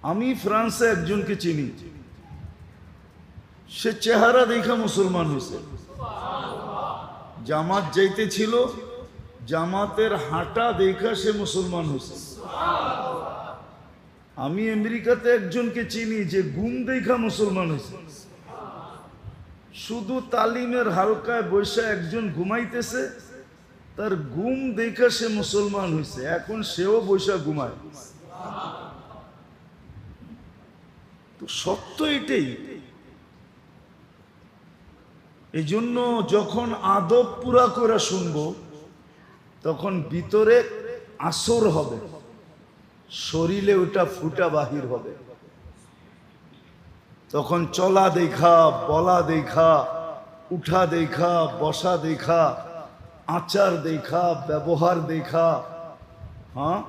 আমি ফ্রান্সে একজনকে চিনি, সে চেহারা দেখা মুসলমান হয়েছে। জামাত যাইতেছিল, জামাতের হাঁটা দেখা সে মুসলমান হয়েছে। আমি আমেরিকাতে একজনকে চিনি যে ঘুম দেখা মুসলমান হয়েছে। শুধু তালিমের হালকায় বসে একজন ঘুমাইতেছে, তার ঘুম দেখা সে মুসলমান হয়েছে। এখন সেও বসে ঘুমায়। তো সত্য এটাই। এই জন্য যখন আদব পুরা করে শুনবো, তখন ভিতরে আসর হবে, শরীরে ওটা ফুটা বাহির হবে। তখন চলা দেখা, বলা দেখা, উঠা দেখা, বসা দেখা, আচার দেখা, ব্যবহার দেখা, হ্যাঁ